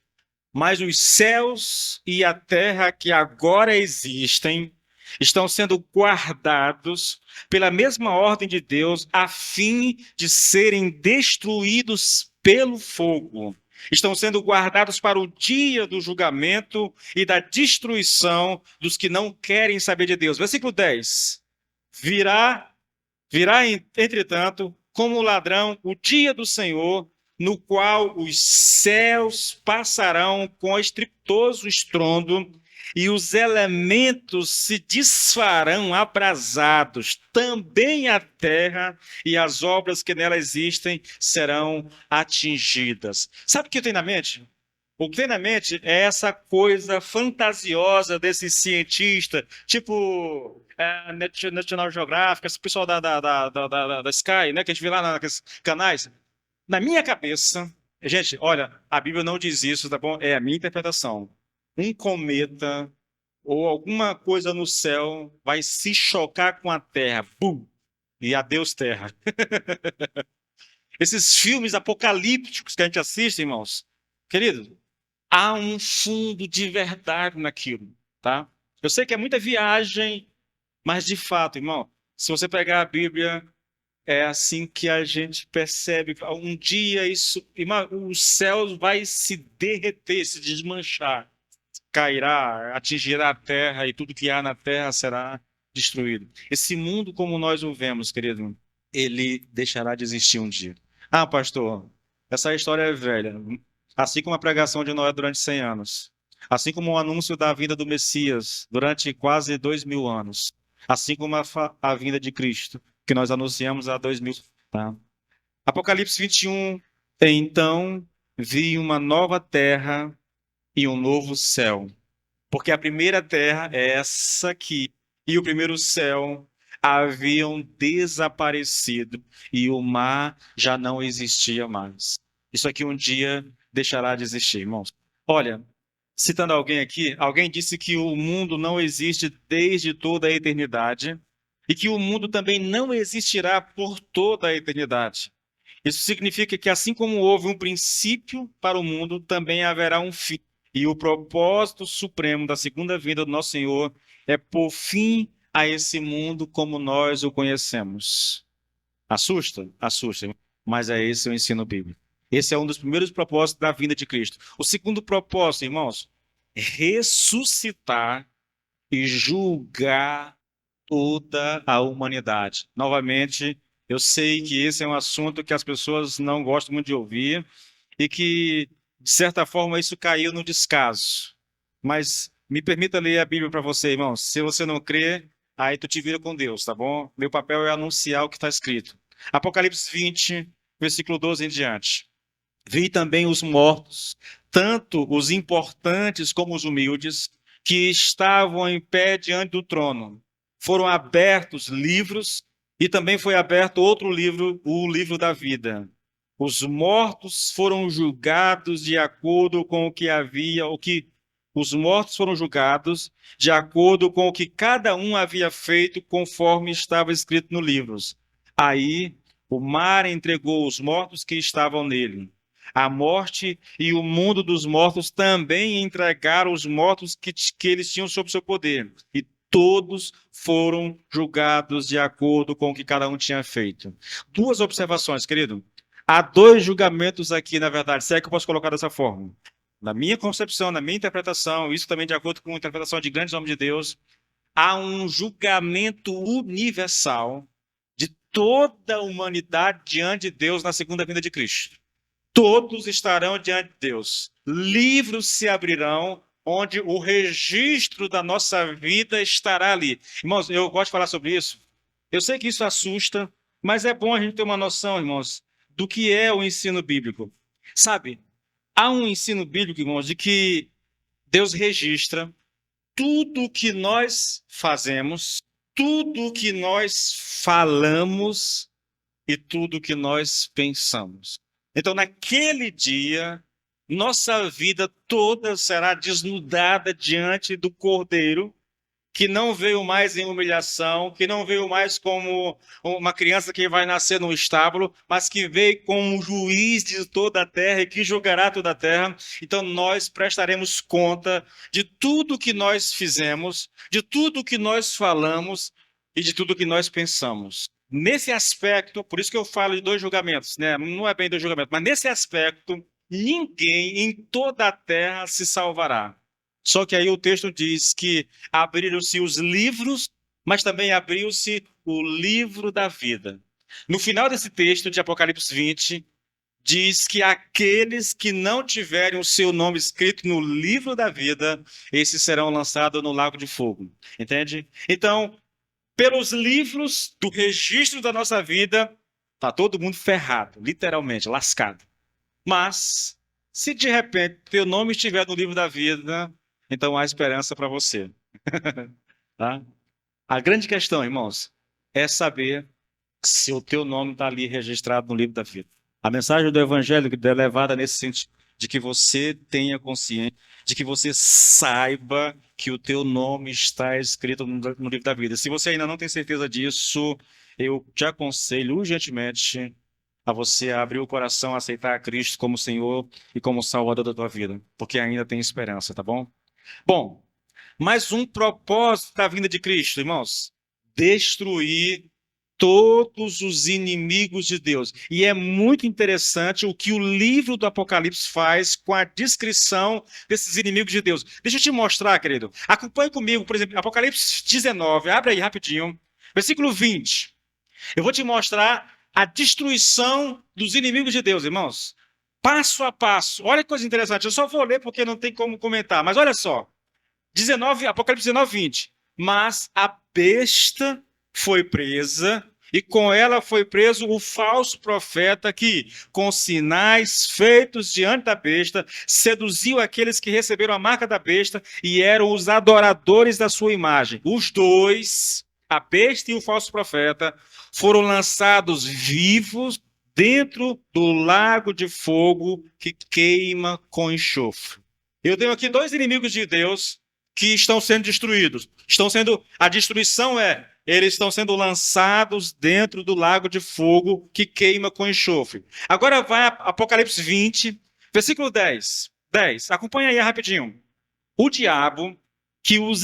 Mas os céus e a terra que agora existem estão sendo guardados pela mesma ordem de Deus, a fim de serem destruídos pelo fogo. Estão sendo guardados para o dia do julgamento e da destruição dos que não querem saber de Deus. Versículo 10. Virá, entretanto, como ladrão o dia do Senhor, no qual os céus passarão com estrepitoso estrondo e os elementos se desfarão abrasados. Também a terra e as obras que nela existem serão atingidas. Sabe o que eu tenho na mente? O que tem na mente é essa coisa fantasiosa desses cientistas, tipo National Geographic, esse pessoal da Sky, né, que a gente vê lá naqueles canais. Na minha cabeça, gente, olha, a Bíblia não diz isso, tá bom? É a minha interpretação. Um cometa ou alguma coisa no céu vai se chocar com a Terra. Bum! E adeus, Terra. Esses filmes apocalípticos que a gente assiste, irmãos, querido, há um fundo de verdade naquilo, tá? Eu sei que é muita viagem, mas de fato, irmão, se você pegar a Bíblia, é assim que a gente percebe. Um dia isso, irmão, o céu vai se derreter, se desmanchar, cairá, atingirá a terra e tudo que há na terra será destruído. Esse mundo como nós o vemos, querido, ele deixará de existir um dia. Ah, pastor, essa história é velha. Assim como a pregação de Noé durante 100 anos. Assim como o anúncio da vinda do Messias durante quase 2000 anos. Assim como a vinda de Cristo, que nós anunciamos há 2000 anos. Tá? Apocalipse 21. Então vi uma nova terra e um novo céu. Porque a primeira terra é essa aqui, e o primeiro céu haviam desaparecido, e o mar já não existia mais. Isso aqui um dia deixará de existir, irmãos. Olha, citando alguém aqui, alguém disse que o mundo não existe desde toda a eternidade, e que o mundo também não existirá por toda a eternidade. Isso significa que, assim como houve um princípio para o mundo, também haverá um fim. E o propósito supremo da segunda vinda do nosso Senhor é pôr fim a esse mundo como nós o conhecemos. Assusta? Assusta. Mas é esse o ensino bíblico. Esse é um dos primeiros propósitos da vinda de Cristo. O segundo propósito, irmãos, é ressuscitar e julgar toda a humanidade. Novamente, eu sei que esse é um assunto que as pessoas não gostam muito de ouvir e que, de certa forma, isso caiu no descaso. Mas me permita ler a Bíblia para você, irmão. Se você não crê, aí tu te vira com Deus, tá bom? Meu papel é anunciar o que está escrito. Apocalipse 20, versículo 12 em diante. Vi também os mortos, tanto os importantes como os humildes, que estavam em pé diante do trono. Foram abertos livros e também foi aberto outro livro, o livro da vida. Os mortos foram julgados de acordo com o que Os mortos foram julgados de acordo com o que cada um havia feito, conforme estava escrito no livro. Aí o mar entregou os mortos que estavam nele. A morte e o mundo dos mortos também entregaram os mortos que eles tinham sob seu poder. E todos foram julgados de acordo com o que cada um tinha feito. Duas observações, querido. Há dois julgamentos aqui, na verdade, se é que eu posso colocar dessa forma. Na minha concepção, na minha interpretação, isso também de acordo com a interpretação de grandes homens de Deus, há um julgamento universal de toda a humanidade diante de Deus na segunda vinda de Cristo. Todos estarão diante de Deus. Livros se abrirão, onde o registro da nossa vida estará ali. Irmãos, eu gosto de falar sobre isso. Eu sei que isso assusta, mas é bom a gente ter uma noção, irmãos, do que é o ensino bíblico. Sabe, há um ensino bíblico, irmãos, de que Deus registra tudo o que nós fazemos, tudo o que nós falamos e tudo o que nós pensamos. Então, naquele dia, nossa vida toda será desnudada diante do Cordeiro, que não veio mais em humilhação, que não veio mais como uma criança que vai nascer no estábulo, mas que veio como juiz de toda a terra e que julgará toda a terra. Então nós prestaremos conta de tudo que nós fizemos, de tudo que nós falamos e de tudo que nós pensamos. Nesse aspecto, por isso que eu falo de dois julgamentos, né? Não é bem dois julgamentos, mas nesse aspecto, ninguém em toda a terra se salvará. Só que aí o texto diz que abriram-se os livros, mas também abriu-se o livro da vida. No final desse texto de Apocalipse 20, diz que aqueles que não tiverem o seu nome escrito no livro da vida, esses serão lançados no lago de fogo. Entende? Então, pelos livros do registro da nossa vida, está todo mundo ferrado, literalmente, lascado. Mas, se de repente teu nome estiver no livro da vida, então há esperança para você. Tá? A grande questão, irmãos, é saber se o teu nome está ali registrado no livro da vida. A mensagem do Evangelho é levada nesse sentido, de que você tenha consciência, de que você saiba que o teu nome está escrito no livro da vida. Se você ainda não tem certeza disso, eu te aconselho urgentemente a você abrir o coração, a aceitar a Cristo como Senhor e como Salvador da tua vida, porque ainda tem esperança, tá bom? Bom, mais um propósito da vinda de Cristo, irmãos: destruir todos os inimigos de Deus. E é muito interessante o que o livro do Apocalipse faz com a descrição desses inimigos de Deus. Deixa eu te mostrar, querido. Acompanhe comigo, por exemplo, Apocalipse 19, abre aí rapidinho, versículo 20. Eu vou te mostrar a destruição dos inimigos de Deus, irmãos. Passo a passo. Olha que coisa interessante. Eu só vou ler porque não tem como comentar. Mas olha só. 19, Apocalipse 19, 20. Mas a besta foi presa, e com ela foi preso o falso profeta que, com sinais feitos diante da besta, seduziu aqueles que receberam a marca da besta e eram os adoradores da sua imagem. Os dois, a besta e o falso profeta, foram lançados vivos dentro do lago de fogo que queima com enxofre. Eu tenho aqui dois inimigos de Deus que estão sendo destruídos. A destruição eles estão sendo lançados dentro do lago de fogo que queima com enxofre. Agora vai a Apocalipse 20, versículo 10. 10. Acompanha aí rapidinho. O diabo que os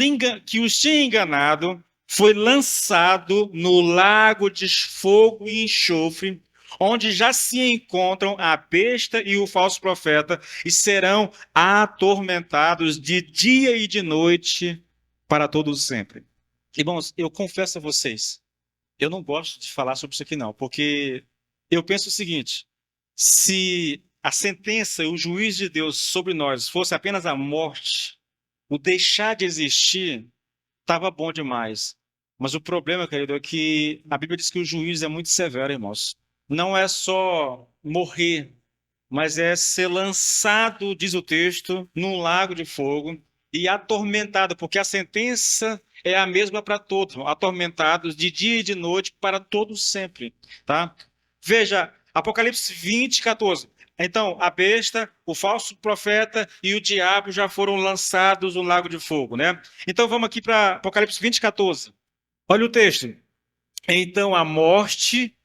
tinha enganado foi lançado no lago de fogo e enxofre, onde já se encontram a besta e o falso profeta, e serão atormentados de dia e de noite para todos sempre. Irmãos, eu confesso a vocês, eu não gosto de falar sobre isso aqui não, porque eu penso o seguinte: se a sentença e o juízo de Deus sobre nós fosse apenas a morte, o deixar de existir, estava bom demais. Mas o problema, querido, é que a Bíblia diz que o juízo é muito severo, irmãos. Não é só morrer, mas é ser lançado, diz o texto, num lago de fogo e atormentado, porque a sentença é a mesma para todos, atormentados de dia e de noite para todos sempre, tá? Veja, Apocalipse 20, 14. Então, a besta, o falso profeta e o diabo já foram lançados no lago de fogo, né? Então, vamos aqui para Apocalipse 20:14. Olha o texto. Então, a morte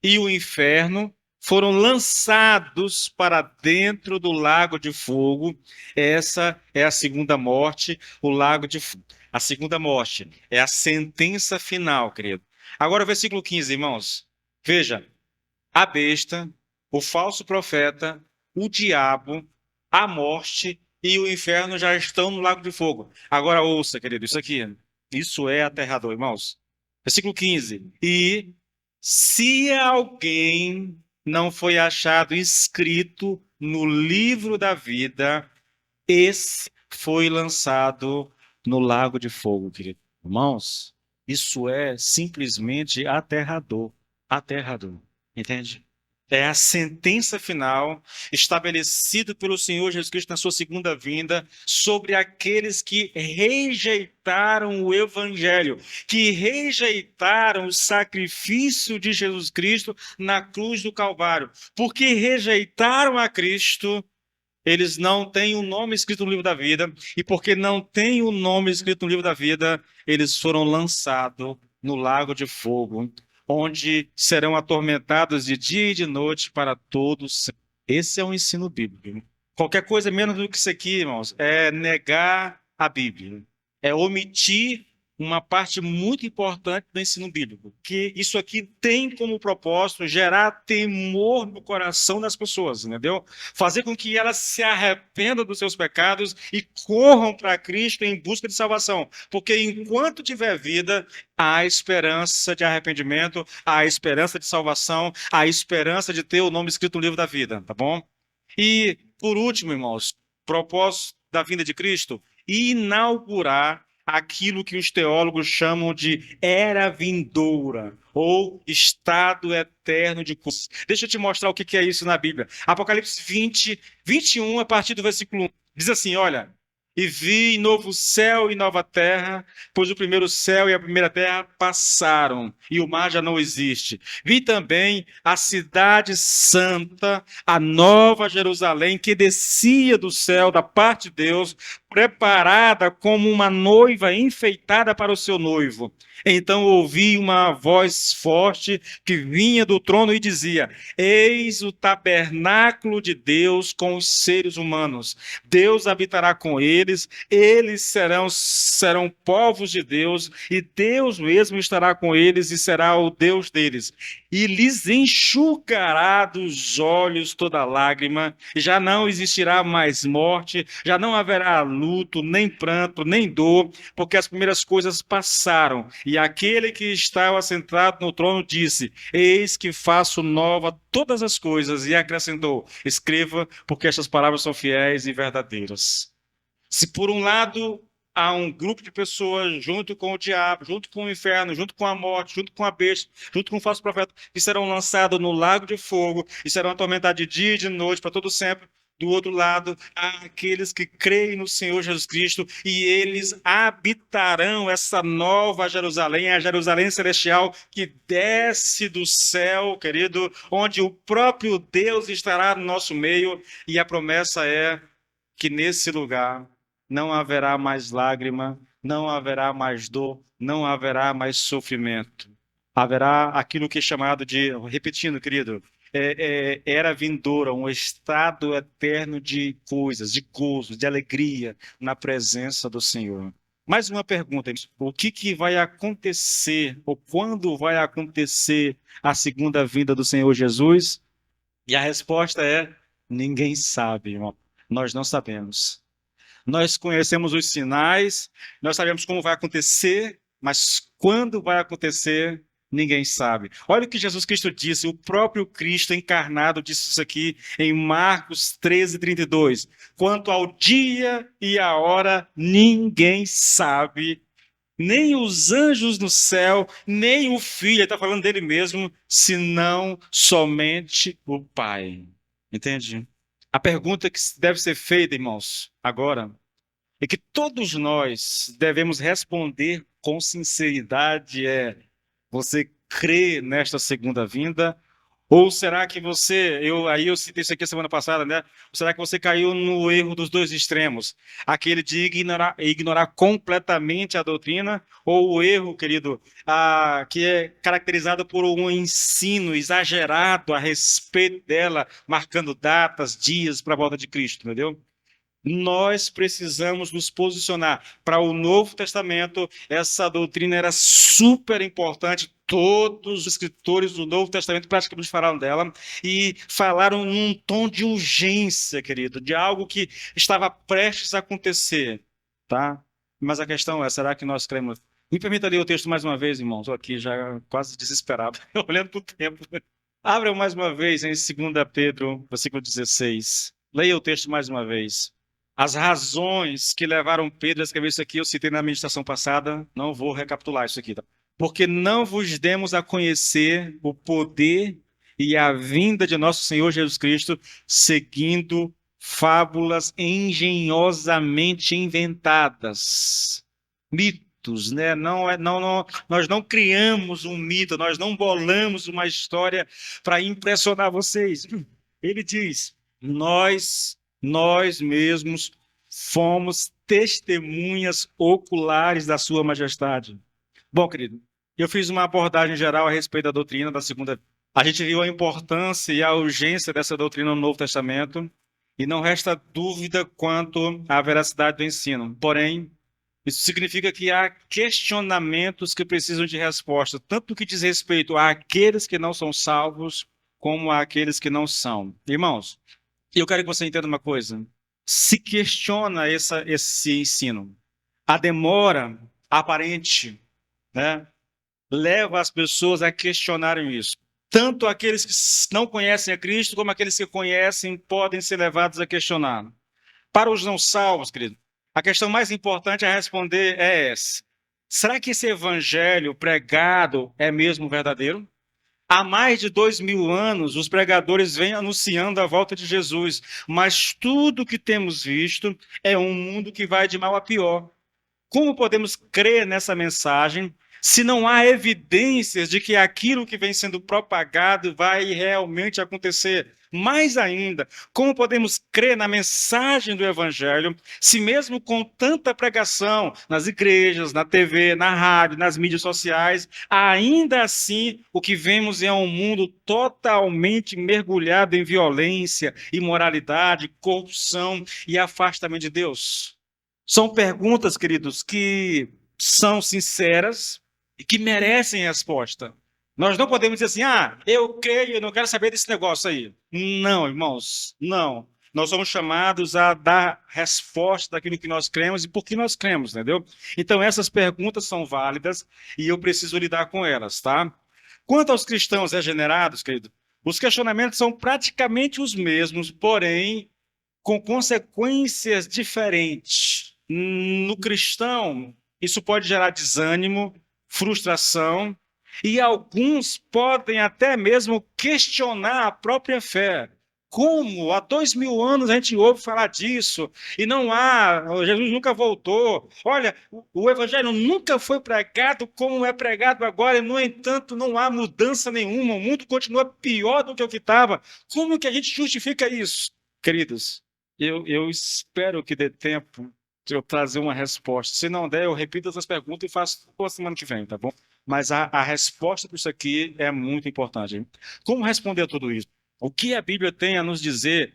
e o inferno foram lançados para dentro do lago de fogo. Essa é a segunda morte, o lago de fogo. A segunda morte é a sentença final, querido. Agora, o versículo 15, irmãos. Veja, a besta, o falso profeta, o diabo, a morte e o inferno já estão no lago de fogo. Agora ouça, querido, isso é aterrador, irmãos. Versículo 15. E se alguém não foi achado escrito no livro da vida, esse foi lançado no lago de fogo, querido. Irmãos, isso é simplesmente aterrador. Aterrador. Entende? É a sentença final estabelecida pelo Senhor Jesus Cristo na sua segunda vinda sobre aqueles que rejeitaram o Evangelho, que rejeitaram o sacrifício de Jesus Cristo na cruz do Calvário. Porque rejeitaram a Cristo, eles não têm o nome escrito no livro da vida, e porque não têm o nome escrito no livro da vida, eles foram lançados no lago de fogo, onde serão atormentados de dia e de noite para todos. Esse é o ensino bíblico. Qualquer coisa menos do que isso aqui, irmãos, é negar a Bíblia, é omitir uma parte muito importante do ensino bíblico, que isso aqui tem como propósito gerar temor no coração das pessoas, entendeu? Fazer com que elas se arrependam dos seus pecados e corram para Cristo em busca de salvação, porque enquanto tiver vida, há esperança de arrependimento, há esperança de salvação, há esperança de ter o nome escrito no livro da vida, tá bom? E, por último, irmãos, propósito da vinda de Cristo, inaugurar aquilo que os teólogos chamam de era vindoura, ou estado eterno de coisas. Deixa eu te mostrar o que é isso na Bíblia. Apocalipse 20:21, a partir do versículo 1, diz assim, olha, e vi novo céu e nova terra, pois o primeiro céu e a primeira terra passaram, e o mar já não existe. Vi também a cidade santa, a nova Jerusalém, que descia do céu da parte de Deus, preparada como uma noiva enfeitada para o seu noivo. Então ouvi uma voz forte que vinha do trono e dizia: Eis o tabernáculo de Deus com os seres humanos. Deus habitará com eles, eles serão povos de Deus, e Deus mesmo estará com eles e será o Deus deles. E lhes enxugará dos olhos toda lágrima, já não existirá mais morte, já não haverá luto, nem pranto, nem dor, porque as primeiras coisas passaram. E aquele que estava sentado no trono disse: Eis que faço nova todas as coisas, e acrescentou: Escreva, porque estas palavras são fiéis e verdadeiras. Se por um lado há um grupo de pessoas junto com o diabo, junto com o inferno, junto com a morte, junto com a besta, junto com o falso profeta, que serão lançados no lago de fogo e serão atormentados de dia e de noite para todo sempre. Do outro lado, há aqueles que creem no Senhor Jesus Cristo e eles habitarão essa nova Jerusalém, a Jerusalém celestial que desce do céu, querido, onde o próprio Deus estará no nosso meio, e a promessa é que nesse lugar não haverá mais lágrima, não haverá mais dor, não haverá mais sofrimento. Haverá aquilo que é chamado de, repetindo, querido, era vindoura, um estado eterno de coisas, de gozo, de alegria na presença do Senhor. Mais uma pergunta: o que vai acontecer, ou quando vai acontecer a segunda vinda do Senhor Jesus? E a resposta é: ninguém sabe, irmão. Nós não sabemos. Nós conhecemos os sinais, nós sabemos como vai acontecer, mas quando vai acontecer, ninguém sabe. Olha o que Jesus Cristo disse, o próprio Cristo encarnado disse isso aqui em Marcos 13:32. Quanto ao dia e a hora, ninguém sabe, nem os anjos do céu, nem o Filho, ele está falando dele mesmo, senão somente o Pai. Entende? A pergunta que deve ser feita, irmãos, agora, é que todos nós devemos responder com sinceridade: você crê nesta segunda vinda Ou será que eu citei isso aqui semana passada, né? Ou será que você caiu no erro dos dois extremos? Aquele de ignorar completamente a doutrina, ou o erro, querido, que é caracterizado por um ensino exagerado a respeito dela, marcando datas, dias para a volta de Cristo, entendeu? Nós precisamos nos posicionar. Para o Novo Testamento, essa doutrina era super importante. Todos os escritores do Novo Testamento praticamente falaram dela e falaram num tom de urgência, querido, de algo que estava prestes a acontecer, tá? Mas a questão é, será que nós cremos? Me permita ler o texto mais uma vez, irmãos. Estou aqui já quase desesperado, olhando para o tempo. Abra mais uma vez em 2 Pedro, versículo 16. Leia o texto mais uma vez. As razões que levaram Pedro a escrever isso aqui, eu citei na meditação passada, não vou recapitular isso aqui, tá? Porque não vos demos a conhecer o poder e a vinda de nosso Senhor Jesus Cristo, seguindo fábulas engenhosamente inventadas. Mitos, né? Nós não criamos um mito, nós não bolamos uma história para impressionar vocês. Ele diz: nós mesmos fomos testemunhas oculares da Sua Majestade. Bom, querido, eu fiz uma abordagem geral a respeito da doutrina da segunda. A gente viu a importância e a urgência dessa doutrina no Novo Testamento, e não resta dúvida quanto à veracidade do ensino. Porém, isso significa que há questionamentos que precisam de resposta, tanto no que diz respeito àqueles que não são salvos, como àqueles que não são. Irmãos, eu quero que você entenda uma coisa. Se questiona esse ensino. A demora aparente, né, leva as pessoas a questionarem isso. Tanto aqueles que não conhecem a Cristo, como aqueles que conhecem, podem ser levados a questionar. Para os não salvos, querido, a questão mais importante a responder é essa. Será que esse evangelho pregado é mesmo verdadeiro? Há mais de 2000 anos, os pregadores vêm anunciando a volta de Jesus, mas tudo que temos visto é um mundo que vai de mal a pior. Como podemos crer nessa mensagem se não há evidências de que aquilo que vem sendo propagado vai realmente acontecer? Mais ainda, como podemos crer na mensagem do Evangelho se, mesmo com tanta pregação nas igrejas, na TV, na rádio, nas mídias sociais, ainda assim o que vemos é um mundo totalmente mergulhado em violência, imoralidade, corrupção e afastamento de Deus? São perguntas, queridos, que são sinceras e que merecem resposta. Nós não podemos dizer assim, eu creio, eu não quero saber desse negócio aí. Não, irmãos, não. Nós somos chamados a dar resposta daquilo que nós cremos e por que nós cremos, entendeu? Então, essas perguntas são válidas e eu preciso lidar com elas, tá? Quanto aos cristãos regenerados, querido, os questionamentos são praticamente os mesmos, porém, com consequências diferentes. No cristão, isso pode gerar desânimo, frustração, e alguns podem até mesmo questionar a própria fé. Como? Há 2000 anos a gente ouve falar disso, e não há, Jesus nunca voltou. Olha, o evangelho nunca foi pregado como é pregado agora, e, no entanto, não há mudança nenhuma, o mundo continua pior do que o que estava. Como que a gente justifica isso? Queridos, eu espero que dê tempo de eu trazer uma resposta. Se não der, eu repito essas perguntas e faço toda semana que vem, tá bom? Mas a resposta para isso aqui é muito importante. Hein? Como responder a tudo isso? O que a Bíblia tem a nos dizer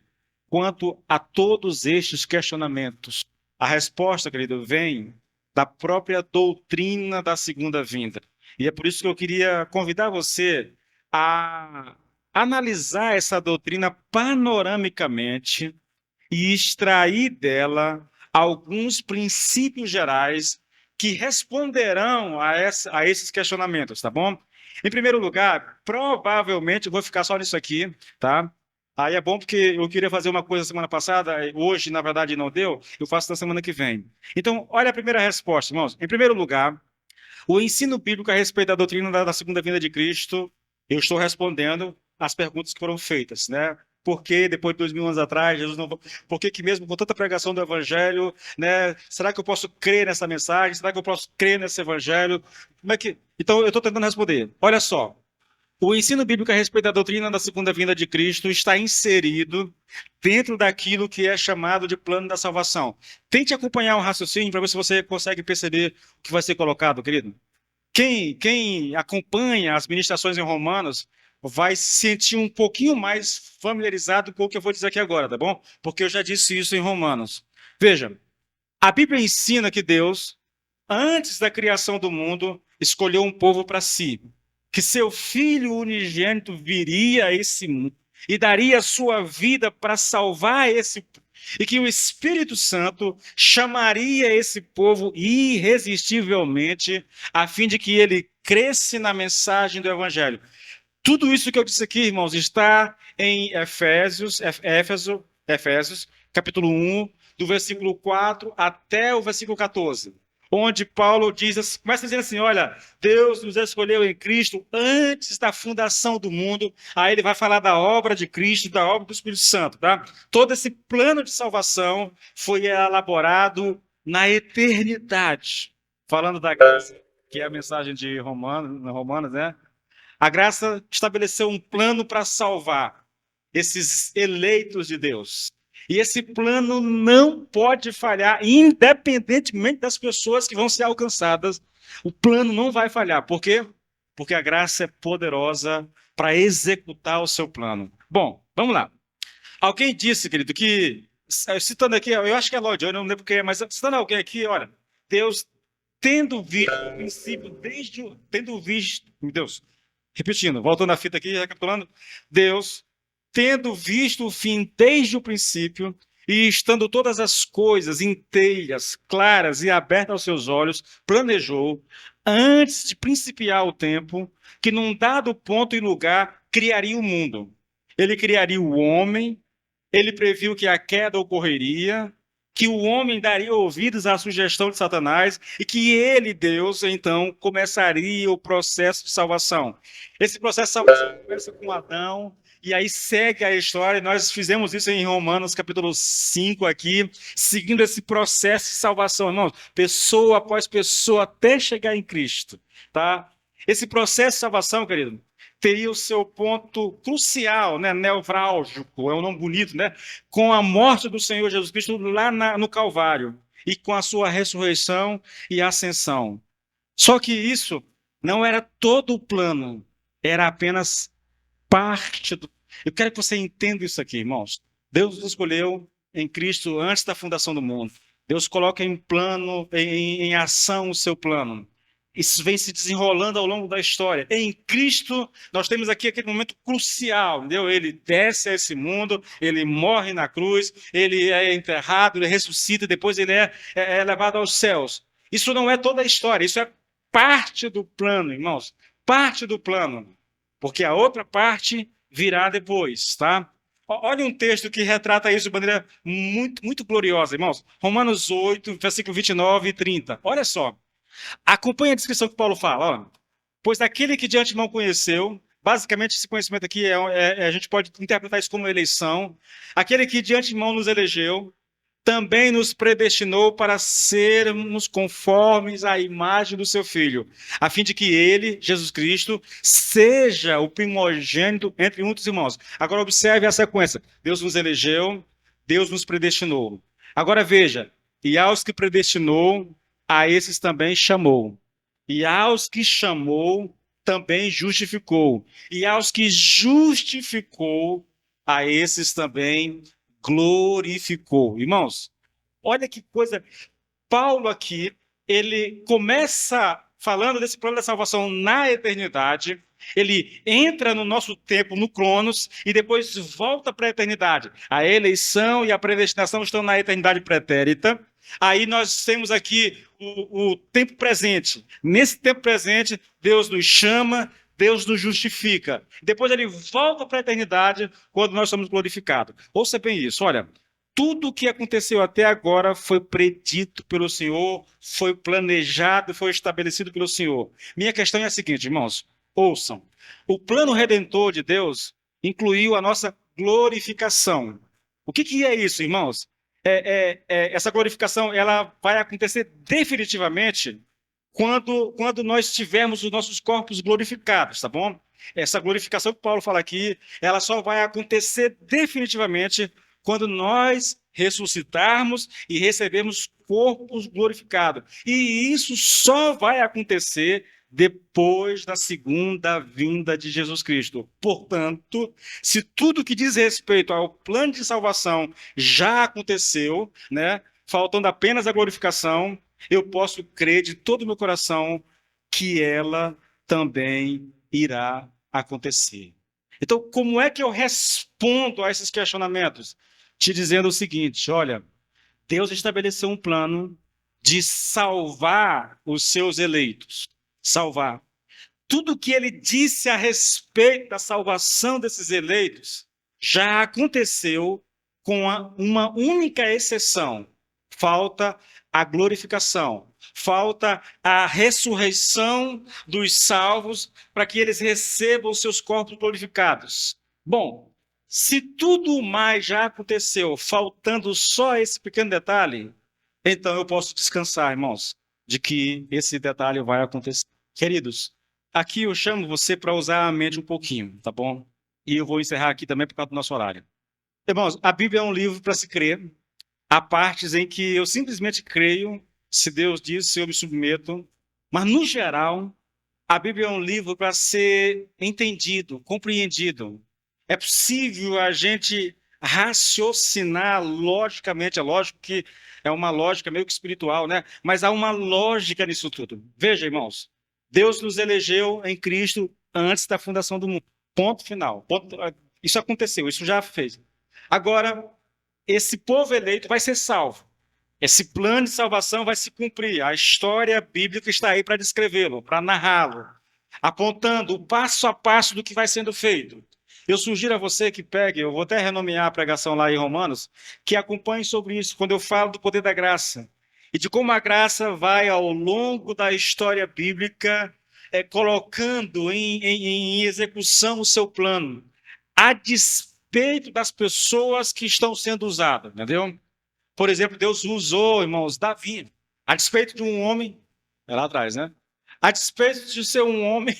quanto a todos estes questionamentos? A resposta, querido, vem da própria doutrina da segunda vinda. E é por isso que eu queria convidar você a analisar essa doutrina panoramicamente e extrair dela alguns princípios gerais que responderão a esses questionamentos, tá bom? Em primeiro lugar, provavelmente, eu vou ficar só nisso aqui, tá? Aí é bom porque eu queria fazer uma coisa semana passada, hoje, na verdade, não deu, eu faço na semana que vem. Então, olha a primeira resposta, irmãos. Em primeiro lugar, o ensino bíblico a respeito da doutrina da segunda vinda de Cristo, eu estou respondendo às perguntas que foram feitas, né? Por que depois de 2000 anos atrás, Jesus não... Por que mesmo com tanta pregação do evangelho, né? Será que eu posso crer nessa mensagem? Será que eu posso crer nesse evangelho? Como é que... Então, eu estou tentando responder. Olha só, O ensino bíblico a respeito da doutrina da segunda vinda de Cristo está inserido dentro daquilo que é chamado de plano da salvação. Tente acompanhar o raciocínio para ver se você consegue perceber o que vai ser colocado, querido. Quem acompanha as ministrações em Romanos vai se sentir um pouquinho mais familiarizado com o que eu vou dizer aqui agora, tá bom? Porque eu já disse isso em Romanos. Veja, a Bíblia ensina que Deus, antes da criação do mundo, escolheu um povo para si, que seu Filho unigênito viria a esse mundo e daria a sua vida para salvar esse povo, e que o Espírito Santo chamaria esse povo irresistivelmente, a fim de que ele cresça na mensagem do Evangelho. Tudo isso que eu disse aqui, irmãos, está em Efésios, capítulo 1, do versículo 4 até o versículo 14, onde Paulo começa dizendo assim, olha, Deus nos escolheu em Cristo antes da fundação do mundo. Aí ele vai falar da obra de Cristo, da obra do Espírito Santo, tá? Todo esse plano de salvação foi elaborado na eternidade. Falando da graça, que é a mensagem de Romanos, né? A graça estabeleceu um plano para salvar esses eleitos de Deus. E esse plano não pode falhar, independentemente das pessoas que vão ser alcançadas. O plano não vai falhar. Por quê? Porque a graça é poderosa para executar o seu plano. Bom, vamos lá. Alguém disse, querido, que, citando aqui, eu acho que é Lloyd, eu não lembro quem é, mas citando alguém aqui, olha, Deus, tendo visto o princípio, meu Deus, repetindo, voltando à fita aqui, recapitulando, Deus, tendo visto o fim desde o princípio e estando todas as coisas inteiras, claras e abertas aos seus olhos, planejou, antes de principiar o tempo, que num dado ponto e lugar criaria o mundo. Ele criaria o homem, ele previu que a queda ocorreria, que o homem daria ouvidos à sugestão de Satanás e que ele, Deus, então, começaria o processo de salvação. Esse processo de salvação começa com Adão, e aí segue a história. Nós fizemos isso em Romanos, capítulo 5 aqui, seguindo esse processo de salvação, irmãos, pessoa após pessoa, até chegar em Cristo, tá? Esse processo de salvação, querido, teria o seu ponto crucial, né, nevrálgico, é um nome bonito, né, com a morte do Senhor Jesus Cristo lá no Calvário e com a sua ressurreição e ascensão. Só que isso não era todo o plano, era apenas parte do... Eu quero que você entenda isso aqui, irmãos. Deus nos escolheu em Cristo antes da fundação do mundo. Deus coloca em plano, em ação o seu plano. Isso vem se desenrolando ao longo da história. Em Cristo, nós temos aqui aquele momento crucial, entendeu? Ele desce a esse mundo, ele morre na cruz, ele é enterrado, ele ressuscita, depois ele é levado aos céus. Isso não é toda a história, isso é parte do plano, irmãos. Parte do plano. Porque a outra parte virá depois, tá? Olha um texto que retrata isso de maneira muito, muito gloriosa, irmãos. Romanos 8, versículo 29 e 30. Olha só. Acompanhe a descrição que Paulo fala. Ó. Pois aquele que de antemão conheceu, basicamente esse conhecimento aqui a gente pode interpretar isso como eleição. Aquele que de antemão nos elegeu, também nos predestinou para sermos conformes à imagem do seu Filho, a fim de que ele, Jesus Cristo, seja o primogênito entre muitos irmãos. Agora observe a sequência. Deus nos elegeu, Deus nos predestinou. Agora veja, e aos que predestinou, a esses também chamou. E aos que chamou, também justificou. E aos que justificou, a esses também glorificou. Irmãos, olha que coisa. Paulo aqui, ele começa falando desse plano da salvação na eternidade, ele entra no nosso tempo, no Cronos, e depois volta para a eternidade. A eleição e a predestinação estão na eternidade pretérita. Aí nós temos aqui o tempo presente. Nesse tempo presente, Deus nos chama, Deus nos justifica. Depois ele volta para a eternidade, quando nós somos glorificados. Ouça bem isso, olha. Tudo o que aconteceu até agora foi predito pelo Senhor, foi planejado, foi estabelecido pelo Senhor. Minha questão é a seguinte, irmãos, ouçam. O plano redentor de Deus incluiu a nossa glorificação. O que é isso, irmãos? Essa glorificação ela vai acontecer definitivamente quando nós tivermos os nossos corpos glorificados, tá bom? Essa glorificação que Paulo fala aqui, ela só vai acontecer definitivamente quando nós ressuscitarmos e recebermos corpos glorificados. E isso só vai acontecer depois da segunda vinda de Jesus Cristo. Portanto, se tudo que diz respeito ao plano de salvação já aconteceu, né, faltando apenas a glorificação, eu posso crer de todo o meu coração que ela também irá acontecer. Então, como é que eu respondo a esses questionamentos? Te dizendo o seguinte: olha, Deus estabeleceu um plano de salvar os seus eleitos. Salvar. Tudo que ele disse a respeito da salvação desses eleitos já aconteceu com uma única exceção. Falta a glorificação, falta a ressurreição dos salvos para que eles recebam os seus corpos glorificados. Bom, se tudo mais já aconteceu, faltando só esse pequeno detalhe, então eu posso descansar, irmãos, de que esse detalhe vai acontecer. Queridos, aqui eu chamo você para usar a mente um pouquinho, tá bom? E eu vou encerrar aqui também por causa do nosso horário. Irmãos, a Bíblia é um livro para se crer. Há partes em que eu simplesmente creio, se Deus diz, eu me submeto. Mas, no geral, a Bíblia é um livro para ser entendido, compreendido. É possível a gente raciocinar logicamente. É lógico que é uma lógica meio que espiritual, né? Mas há uma lógica nisso tudo. Veja, irmãos, Deus nos elegeu em Cristo antes da fundação do mundo. Ponto final. Isso aconteceu, isso já fez. Agora, esse povo eleito vai ser salvo. Esse plano de salvação vai se cumprir. A história bíblica está aí para descrevê-lo, para narrá-lo, apontando o passo a passo do que vai sendo feito. Eu sugiro a você que pegue, eu vou até renomear a pregação lá em Romanos, que acompanhe sobre isso, quando eu falo do poder da graça e de como a graça vai, ao longo da história bíblica, colocando em execução o seu plano, a despeito das pessoas que estão sendo usadas, entendeu? Por exemplo, Deus usou, irmãos, Davi, a despeito de um homem, é lá atrás, né? A despeito de ser um homem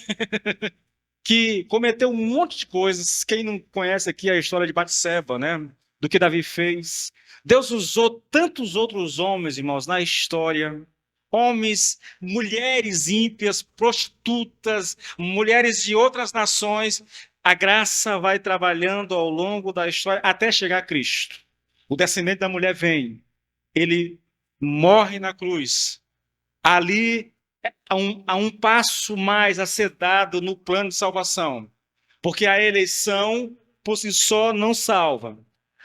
que cometeu um monte de coisas. Quem não conhece aqui a história de Batseba, né? Do que Davi fez. Deus usou tantos outros homens, irmãos, na história. Homens, mulheres ímpias, prostitutas, mulheres de outras nações. A graça vai trabalhando ao longo da história até chegar a Cristo. O descendente da mulher vem, ele morre na cruz. Ali há um passo mais a ser dado no plano de salvação, porque a eleição por si só não salva.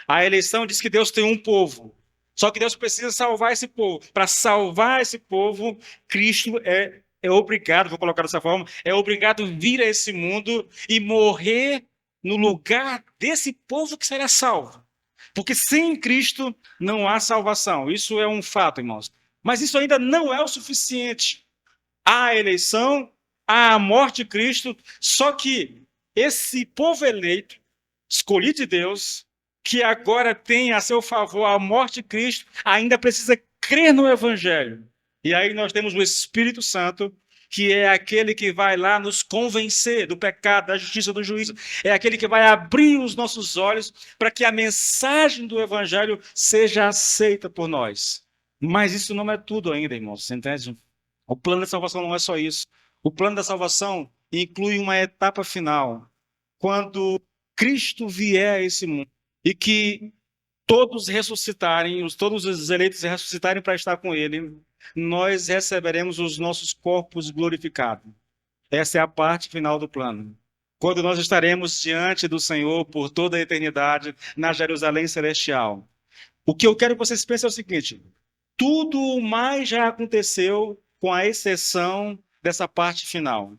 A eleição diz que Deus tem um povo, só que Deus precisa salvar esse povo. Para salvar esse povo, Cristo é obrigado, vou colocar dessa forma, é obrigado a vir a esse mundo e morrer no lugar desse povo que será salvo. Porque sem Cristo não há salvação. Isso é um fato, irmãos. Mas isso ainda não é o suficiente. Há a eleição, há a morte de Cristo, só que esse povo eleito, escolhido de Deus, que agora tem a seu favor a morte de Cristo, ainda precisa crer no Evangelho. E aí nós temos o Espírito Santo, que é aquele que vai lá nos convencer do pecado, da justiça, do juízo. É aquele que vai abrir os nossos olhos para que a mensagem do Evangelho seja aceita por nós. Mas isso não é tudo ainda, irmãos, você entende? O plano da salvação não é só isso. O plano da salvação inclui uma etapa final, quando Cristo vier a esse mundo e que todos ressuscitarem, todos os eleitos ressuscitarem para estar com Ele, nós receberemos os nossos corpos glorificados. Essa é a parte final do plano. Quando nós estaremos diante do Senhor por toda a eternidade, na Jerusalém celestial. O que eu quero que vocês pensem é o seguinte: tudo mais já aconteceu, com a exceção dessa parte final.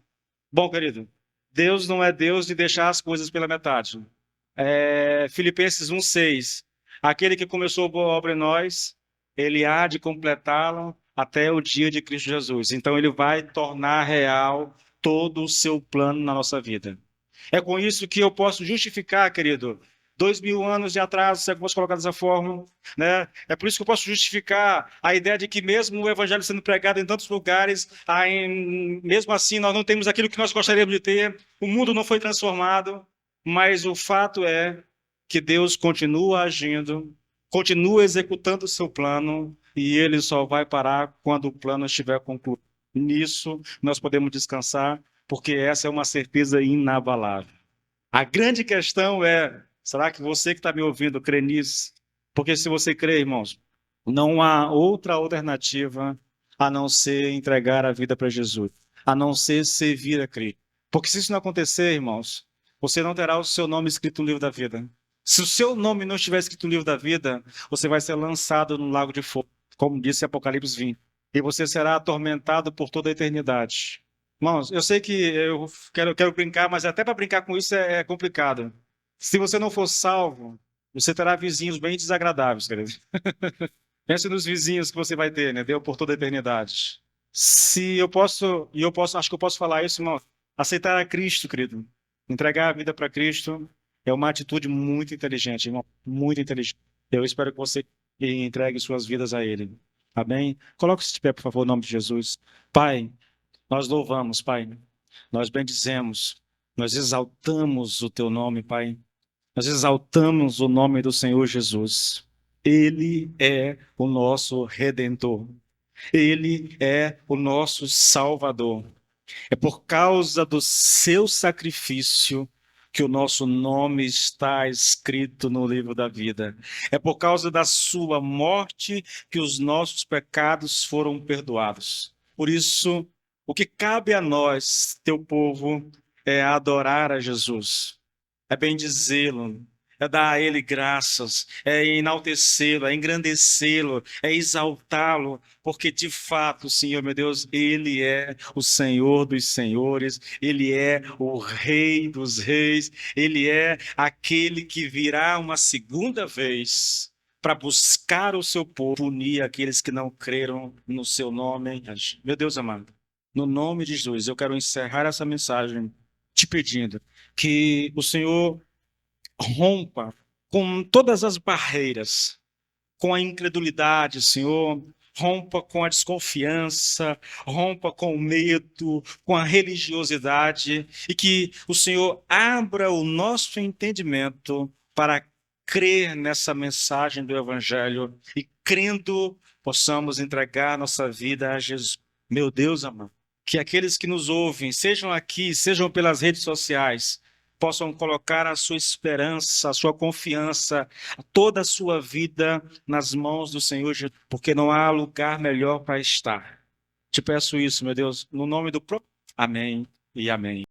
Bom, querido, Deus não é Deus de deixar as coisas pela metade. Filipenses 1,6. Aquele que começou a boa obra em nós, ele há de completá-la até o dia de Cristo Jesus. Então, ele vai tornar real todo o seu plano na nossa vida. É com isso que eu posso justificar, querido, 2000 anos de atraso, se eu posso colocar dessa forma, né? É por isso que eu posso justificar a ideia de que mesmo o evangelho sendo pregado em tantos lugares, mesmo assim nós não temos aquilo que nós gostaríamos de ter, o mundo não foi transformado, mas o fato é que Deus continua agindo, continua executando o seu plano, e ele só vai parar quando o plano estiver concluído. Nisso nós podemos descansar, porque essa é uma certeza inabalável. A grande questão é, será que você que está me ouvindo crê nisso? Porque se você crê, irmãos, não há outra alternativa a não ser entregar a vida para Jesus, a não ser servir a Cristo. Porque se isso não acontecer, irmãos, você não terá o seu nome escrito no livro da vida. Se o seu nome não estiver escrito no livro da vida, você vai ser lançado no lago de fogo, como disse Apocalipse 20. E você será atormentado por toda a eternidade. Irmãos, eu sei que eu quero brincar, mas até para brincar com isso é complicado. Se você não for salvo, você terá vizinhos bem desagradáveis, querido. Pense nos vizinhos que você vai ter, né? Deu por toda a eternidade. Se eu posso, e eu posso, acho que eu posso falar isso, irmão. Aceitar a Cristo, querido. Entregar a vida para Cristo é uma atitude muito inteligente, irmão. Muito inteligente. Eu espero que você entregue suas vidas a Ele. Amém? Coloque-se de pé, por favor, em nome de Jesus. Pai, nós louvamos, Pai. Nós bendizemos. Nós exaltamos o Teu nome, Pai. Nós exaltamos o nome do Senhor Jesus. Ele é o nosso Redentor. Ele é o nosso Salvador. É por causa do seu sacrifício que o nosso nome está escrito no livro da vida. É por causa da sua morte que os nossos pecados foram perdoados. Por isso, o que cabe a nós, teu povo, é adorar a Jesus, é bendizê-lo, é dar a Ele graças, é enaltecê-lo, é engrandecê-lo, é exaltá-lo, porque de fato, Senhor meu Deus, Ele é o Senhor dos senhores, Ele é o Rei dos reis, Ele é aquele que virá uma segunda vez para buscar o seu povo, punir aqueles que não creram no seu nome. Meu Deus amado, no nome de Jesus, eu quero encerrar essa mensagem te pedindo que o Senhor rompa com todas as barreiras, com a incredulidade, Senhor, rompa com a desconfiança, rompa com o medo, com a religiosidade, e que o Senhor abra o nosso entendimento para crer nessa mensagem do Evangelho e, crendo, possamos entregar nossa vida a Jesus. Meu Deus amado, que aqueles que nos ouvem, sejam aqui, sejam pelas redes sociais, possam colocar a sua esperança, a sua confiança, toda a sua vida nas mãos do Senhor Jesus, porque não há lugar melhor para estar. Te peço isso, meu Deus, no nome do próprio. Amém e amém.